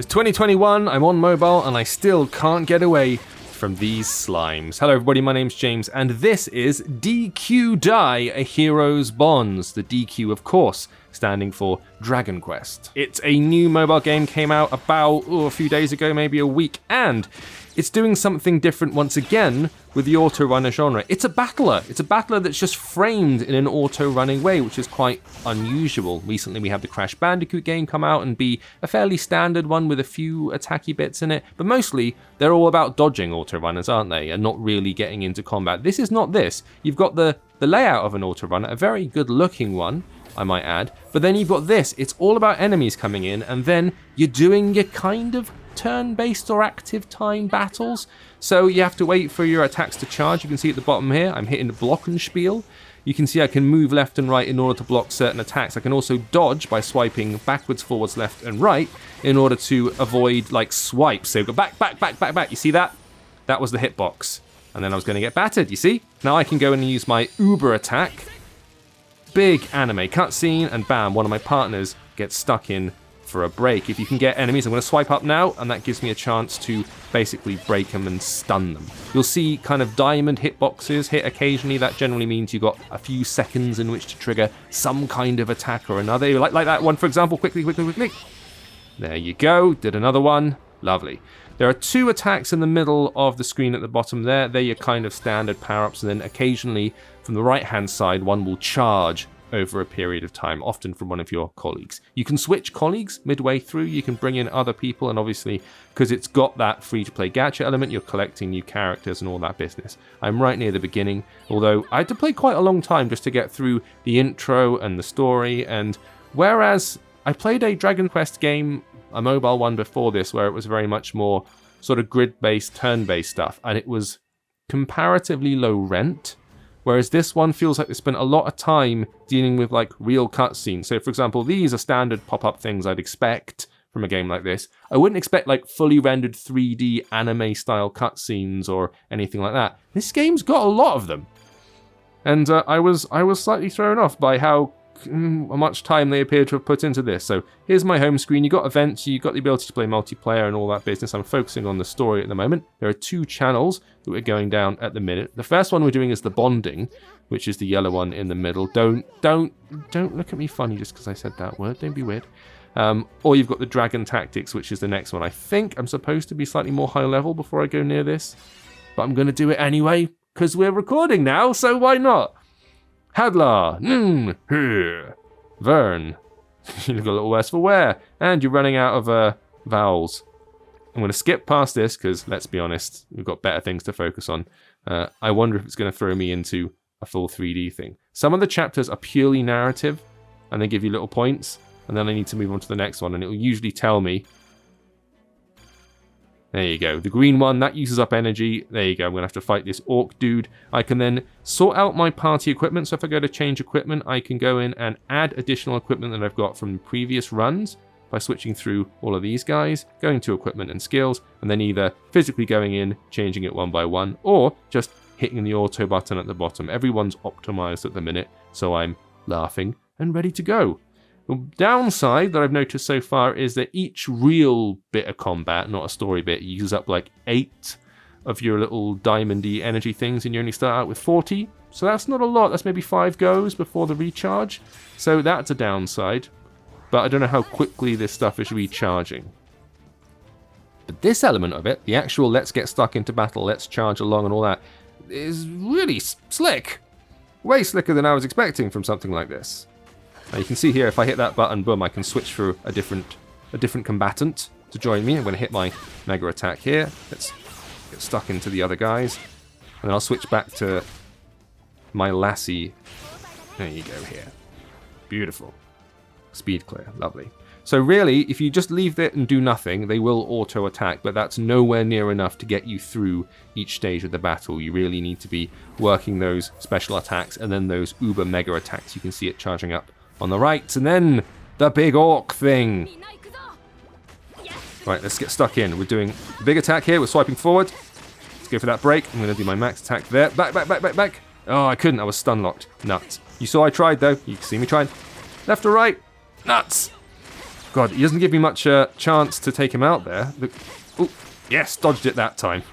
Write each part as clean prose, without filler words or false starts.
It's 2021, I'm on mobile, and I still can't get away from these slimes. Hello everybody, my name's James, and this is Quest Dai, a hero's bonds. The DQ, of course, standing for Dragon Quest. It's a new mobile game, came out about a few days ago, maybe a week, and it's doing something different once again with the auto-runner genre. It's a battler. It's a battler that's just framed in an auto-running way, which is quite unusual. Recently we had the Crash Bandicoot game come out and be a fairly standard one with a few attacky bits in it, but mostly they're all about dodging auto-runners, aren't they, and not really getting into combat. This is not this. You've got the layout of an auto-runner, a very good-looking one, I might add, but then you've got this. It's all about enemies coming in, and then you're doing your kind of turn-based or active time battles. So you have to wait for your attacks to charge. You can see at the bottom here, I'm hitting the Glockenspiel. You can see I can move left and right in order to block certain attacks. I can also dodge by swiping backwards, forwards, left and right in order to avoid like swipes. So go back, back, back, back, back. You see that? That was the hitbox. And then I was going to get battered, you see? Now I can go in and use my Uber attack. Big anime cutscene, and bam, one of my partners gets stuck in for a break. If you can get enemies, I'm going to swipe up now, and that gives me a chance to basically break them and stun them. You'll see kind of diamond hitboxes hit occasionally. That generally means you've got a few seconds in which to trigger some kind of attack or another. Like that one, for example. Quickly, quickly, quickly. There you go. Did another one. Lovely. There are two attacks in the middle of the screen at the bottom there. They're your kind of standard power-ups, and then occasionally from the right-hand side, one will charge over a period of time, often from one of your colleagues. You can switch colleagues midway through, you can bring in other people, and obviously, because it's got that free-to-play gacha element, you're collecting new characters and all that business. I'm right near the beginning, although I had to play quite a long time just to get through the intro and the story, and whereas I played a Dragon Quest game, a mobile one before this, where it was very much more sort of grid-based, turn-based stuff, and it was comparatively low rent, whereas this one feels like they spent a lot of time dealing with like real cutscenes. So for example, these are standard pop-up things I'd expect from a game like this. I wouldn't expect like fully rendered 3D anime style cutscenes or anything like that. This game's got a lot of them. And I was slightly thrown off by how much time they appear to have put into this. So here's my home screen. You got events, you got the ability to play multiplayer and all that business. I'm focusing on the story at the moment. There are two channels that we're going down at the minute. The first one we're doing is the bonding, which is the yellow one in the middle. Don't look at me funny just because I said that word. Don't be weird. Or you've got the Dragon Tactics, which is the next one. I think I'm supposed to be slightly more high level before I go near this, but I'm going to do it anyway because we're recording now, so why not? Hadlar, here, Vern. You look a little worse for wear, and you're running out of vowels. I'm going to skip past this because, let's be honest, we've got better things to focus on. I wonder if it's going to throw me into a full 3D thing. Some of the chapters are purely narrative, and they give you little points, and then I need to move on to the next one, and it will usually tell me. There you go. The green one, that uses up energy. There you go. I'm going to have to fight this orc dude. I can then sort out my party equipment. So if I go to change equipment, I can go in and add additional equipment that I've got from previous runs by switching through all of these guys, going to equipment and skills, and then either physically going in, changing it one by one, or just hitting the auto button at the bottom. Everyone's optimized at the minute, so I'm laughing and ready to go. The downside that I've noticed so far is that each real bit of combat, not a story bit, uses up like 8 of your little diamondy energy things, and you only start out with 40. So that's not a lot. That's maybe 5 goes before the recharge. So that's a downside. But I don't know how quickly this stuff is recharging. But this element of it, the actual let's get stuck into battle, let's charge along and all that, is really slick. Way slicker than I was expecting from something like this. Now you can see here, if I hit that button, boom, I can switch through a different combatant to join me. I'm going to hit my mega attack here. Let's get stuck into the other guys. And then I'll switch back to my lassie. There you go here. Beautiful. Speed clear. Lovely. So really, if you just leave it and do nothing, they will auto-attack, but that's nowhere near enough to get you through each stage of the battle. You really need to be working those special attacks and then those uber mega attacks. You can see it charging up on the right, and then the big orc thing. Right, let's get stuck in. We're doing a big attack here. We're swiping forward. Let's go for that break. I'm going to do my max attack there. Back, back, back, back, back. Oh, I couldn't. I was stun locked. Nuts. You saw I tried, though. You can see me trying. Left or right? Nuts. God, he doesn't give me much chance to take him out there. Oh, yes, dodged it that time.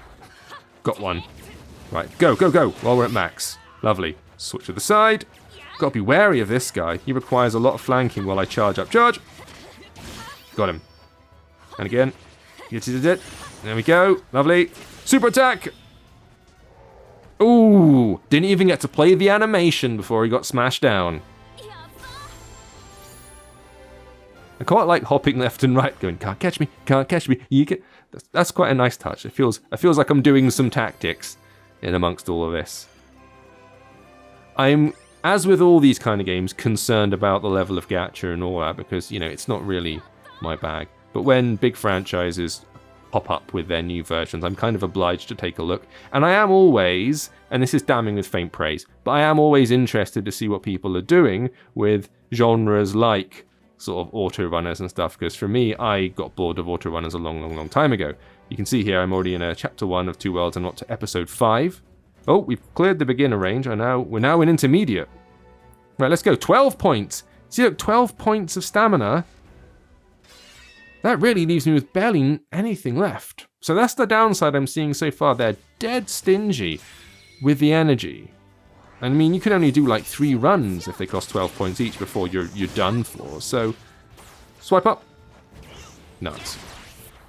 Got one. Right, go, go, go, while we're at max. Lovely. Switch to the side. Gotta be wary of this guy. He requires a lot of flanking while I charge up. Charge! Got him. And again. There we go. Lovely. Super attack! Ooh! Didn't even get to play the animation before he got smashed down. I quite like hopping left and right, going, can't catch me, can't catch me. You can... That's quite a nice touch. It feels like I'm doing some tactics in amongst all of this. I'm, as with all these kind of games, concerned about the level of gacha and all that because, you know, it's not really my bag. But when big franchises pop up with their new versions, I'm kind of obliged to take a look. And I am always, and this is damning with faint praise, but I am always interested to see what people are doing with genres like sort of auto runners and stuff, because for me, I got bored of auto runners a long time ago. You can see here I'm already in chapter 1 of Two Worlds and not to episode 5. Oh, we've cleared the beginner range. We're now in intermediate. Right, let's go. 12 points. See, look, 12 points of stamina. That really leaves me with barely anything left. So that's the downside I'm seeing so far. They're dead stingy with the energy. I mean, you can only do like 3 runs if they cost 12 points each before you're done for. So, swipe up. Nuts.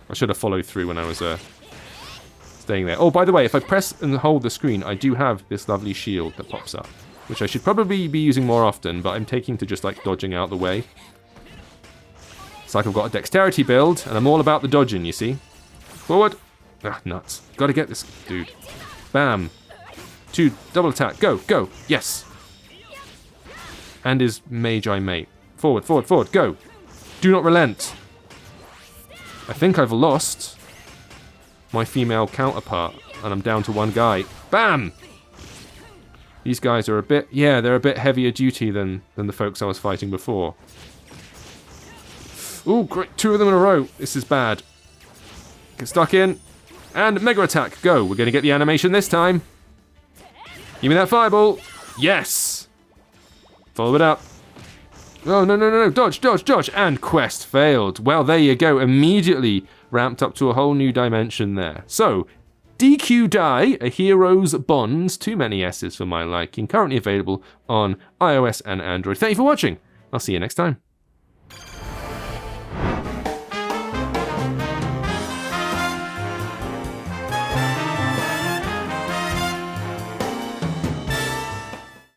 I should have followed through when I was staying there. Oh, by the way, if I press and hold the screen, I do have this lovely shield that pops up, which I should probably be using more often, but I'm taking to just like dodging out the way. It's like I've got a dexterity build, and I'm all about the dodging, you see. Forward. Ah, nuts. Gotta get this dude. Bam. 2, double attack. Go, go. Yes. And his Magi mate. Forward, forward, forward. Go. Do not relent. I think I've lost my female counterpart, and I'm down to 1 guy. Bam! These guys are they're a bit heavier duty than the folks I was fighting before. Ooh, great. 2 of them in a row. This is bad. Get stuck in. And mega attack. Go. We're going to get the animation this time. Give me that fireball. Yes. Follow it up. Oh, no. Dodge, dodge, dodge. And quest failed. Well, there you go. Immediately ramped up to a whole new dimension there. So, Quest Dai, A Hero's Bonds, too many S's for my liking, currently available on iOS and Android. Thank you for watching. I'll see you next time.